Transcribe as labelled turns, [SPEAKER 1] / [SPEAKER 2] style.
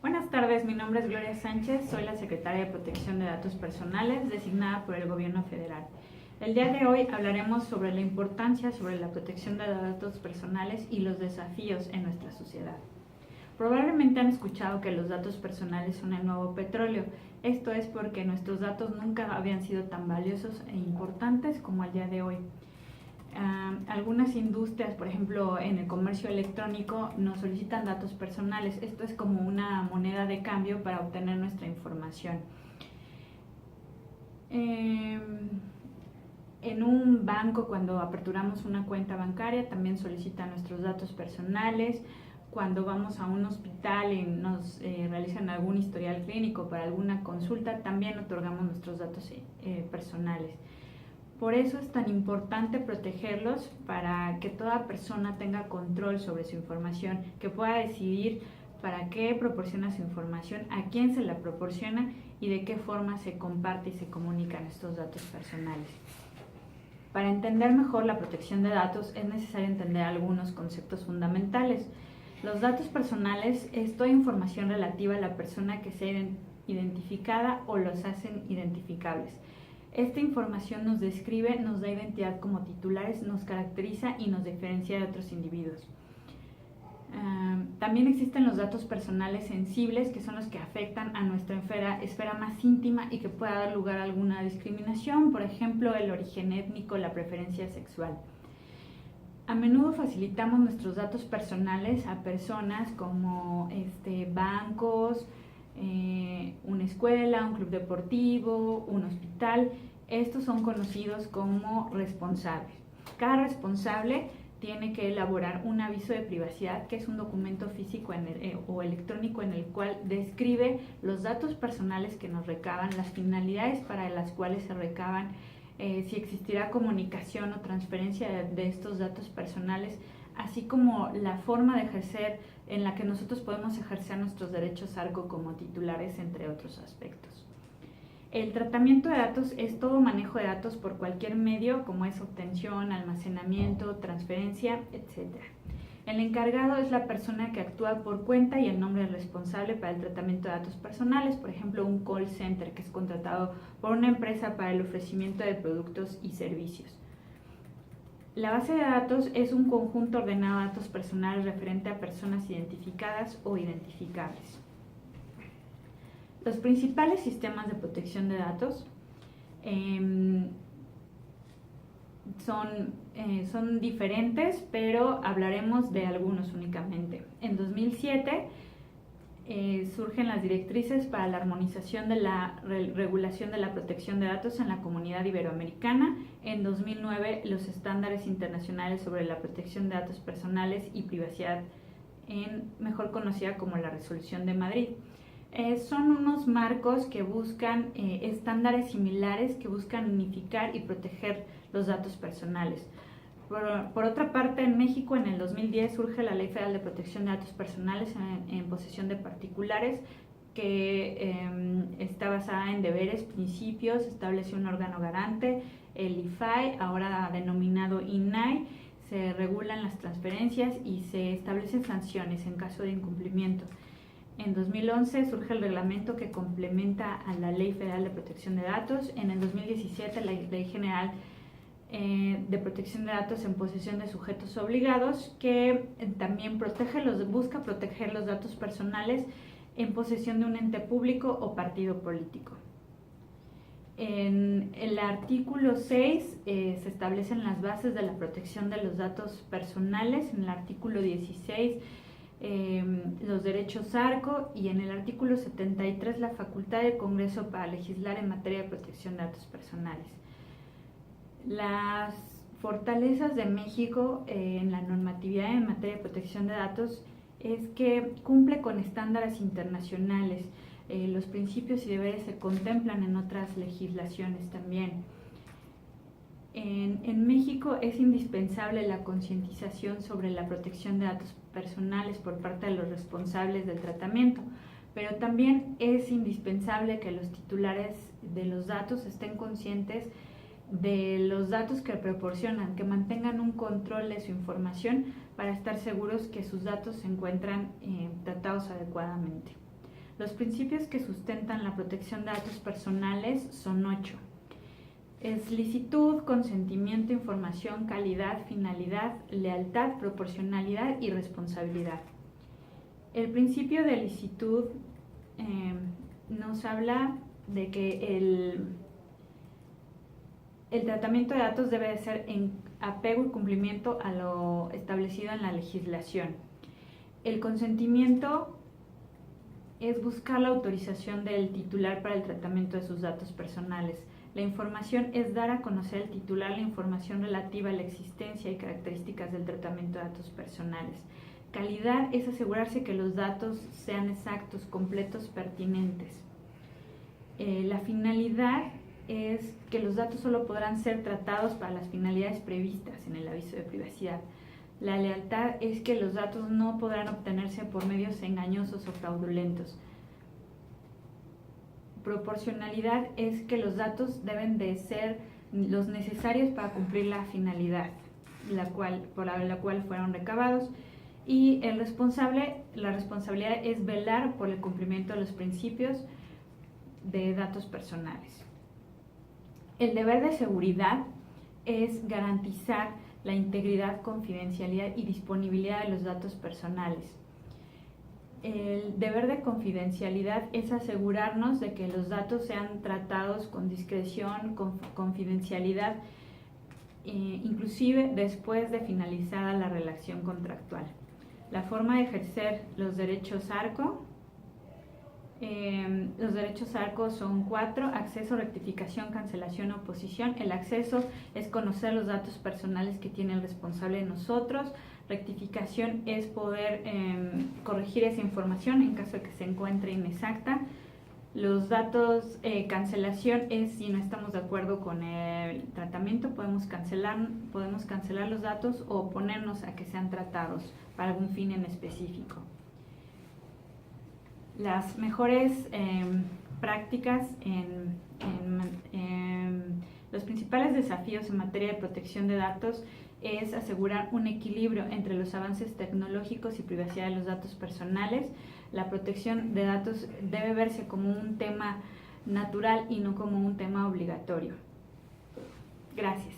[SPEAKER 1] Buenas tardes, mi nombre es Gloria Sánchez, soy la Secretaria de Protección de Datos Personales designada por el Gobierno Federal. El día de hoy hablaremos sobre la importancia sobre la protección de datos personales y los desafíos en nuestra sociedad. Probablemente han escuchado que los datos personales son el nuevo petróleo. Esto es porque nuestros datos nunca habían sido tan valiosos e importantes como el día de hoy. Algunas industrias, por ejemplo en el comercio electrónico, nos solicitan datos personales. Esto es como una moneda de cambio para obtener nuestra información. En un banco, cuando aperturamos una cuenta bancaria, también solicitan nuestros datos personales. Cuando vamos a un hospital y nos realizan algún historial clínico para alguna consulta, también otorgamos nuestros datos personales. Por eso es tan importante protegerlos, para que toda persona tenga control sobre su información, que pueda decidir para qué proporciona su información, a quién se la proporciona y de qué forma se comparte y se comunican estos datos personales. Para entender mejor la protección de datos es necesario entender algunos conceptos fundamentales. Los datos personales es toda información relativa a la persona que sea identificada o los hacen identificables. Esta información nos describe, nos da identidad como titulares, nos caracteriza y nos diferencia de otros individuos. También existen los datos personales sensibles, que son los que afectan a nuestra esfera más íntima y que pueda dar lugar a alguna discriminación, por ejemplo, el origen étnico, la preferencia sexual. A menudo facilitamos nuestros datos personales a personas como bancos, una escuela, un club deportivo, un hospital. Estos son conocidos como responsables. Cada responsable tiene que elaborar un aviso de privacidad, que es un documento físico o electrónico en el cual describe los datos personales que nos recaban, las finalidades para las cuales se recaban, si existirá comunicación o transferencia de estos datos personales, así como la forma de ejercer en la que nosotros podemos ejercer nuestros derechos ARCO como titulares, entre otros aspectos. El tratamiento de datos es todo manejo de datos por cualquier medio, como es obtención, almacenamiento, transferencia, etc. El encargado es la persona que actúa por cuenta y en nombre del responsable para el tratamiento de datos personales, por ejemplo un call center que es contratado por una empresa para el ofrecimiento de productos y servicios. La base de datos es un conjunto ordenado de datos personales referente a personas identificadas o identificables. Los principales sistemas de protección de datos son diferentes, pero hablaremos de algunos únicamente. En 2007 surgen las directrices para la armonización de la regulación de la protección de datos en la comunidad iberoamericana. En 2009 los estándares internacionales sobre la protección de datos personales y privacidad, mejor conocida como la Resolución de Madrid. Son unos marcos que buscan estándares similares, que buscan unificar y proteger los datos personales. Por otra parte, en México en el 2010 surge la Ley Federal de Protección de Datos Personales en posesión de particulares, que está basada en deberes, principios, establece un órgano garante, el IFAI, ahora denominado INAI. Se regulan las transferencias y se establecen sanciones en caso de incumplimiento. En 2011 surge el reglamento que complementa a la Ley Federal de Protección de Datos. En el 2017 la Ley General de Protección de Datos en posesión de sujetos obligados, que también busca proteger los datos personales en posesión de un ente público o partido político. En el artículo 6 se establecen las bases de la protección de los datos personales. En el artículo 16 los derechos ARCO, y en el artículo 73 la facultad del Congreso para legislar en materia de protección de datos personales. Las fortalezas de México en la normatividad en materia de protección de datos es que cumple con estándares internacionales. Los principios y deberes se contemplan en otras legislaciones también. En México es indispensable la concientización sobre la protección de datos personales por parte de los responsables del tratamiento, pero también es indispensable que los titulares de los datos estén conscientes de los datos que proporcionan, que mantengan un control de su información para estar seguros que sus datos se encuentran tratados adecuadamente. Los principios que sustentan la protección de datos personales son 8. Es licitud, consentimiento, información, calidad, finalidad, lealtad, proporcionalidad y responsabilidad. El principio de licitud nos habla de que el tratamiento de datos debe de ser en apego y cumplimiento a lo establecido en la legislación. El consentimiento es buscar la autorización del titular para el tratamiento de sus datos personales. La información es dar a conocer al titular la información relativa a la existencia y características del tratamiento de datos personales. Calidad es asegurarse que los datos sean exactos, completos, pertinentes. La finalidad es que los datos solo podrán ser tratados para las finalidades previstas en el aviso de privacidad. La lealtad es que los datos no podrán obtenerse por medios engañosos o fraudulentos. Proporcionalidad es que los datos deben de ser los necesarios para cumplir la finalidad por la cual fueron recabados. Y la responsabilidad es velar por el cumplimiento de los principios de datos personales. El deber de seguridad es garantizar la integridad, confidencialidad y disponibilidad de los datos personales. El deber de confidencialidad es asegurarnos de que los datos sean tratados con discreción, con confidencialidad, inclusive después de finalizada la relación contractual. La forma de ejercer los derechos ARCO. Los derechos ARCO son 4: acceso, rectificación, cancelación, oposición. El acceso es conocer los datos personales que tiene el responsable de nosotros. Rectificación es poder corregir esa información en caso de que se encuentre inexacta. Los datos, cancelación es si no estamos de acuerdo con el tratamiento, podemos cancelar los datos o oponernos a que sean tratados para algún fin en específico. Las mejores prácticas los principales desafíos en materia de protección de datos es asegurar un equilibrio entre los avances tecnológicos y privacidad de los datos personales. La protección de datos debe verse como un tema natural y no como un tema obligatorio. Gracias.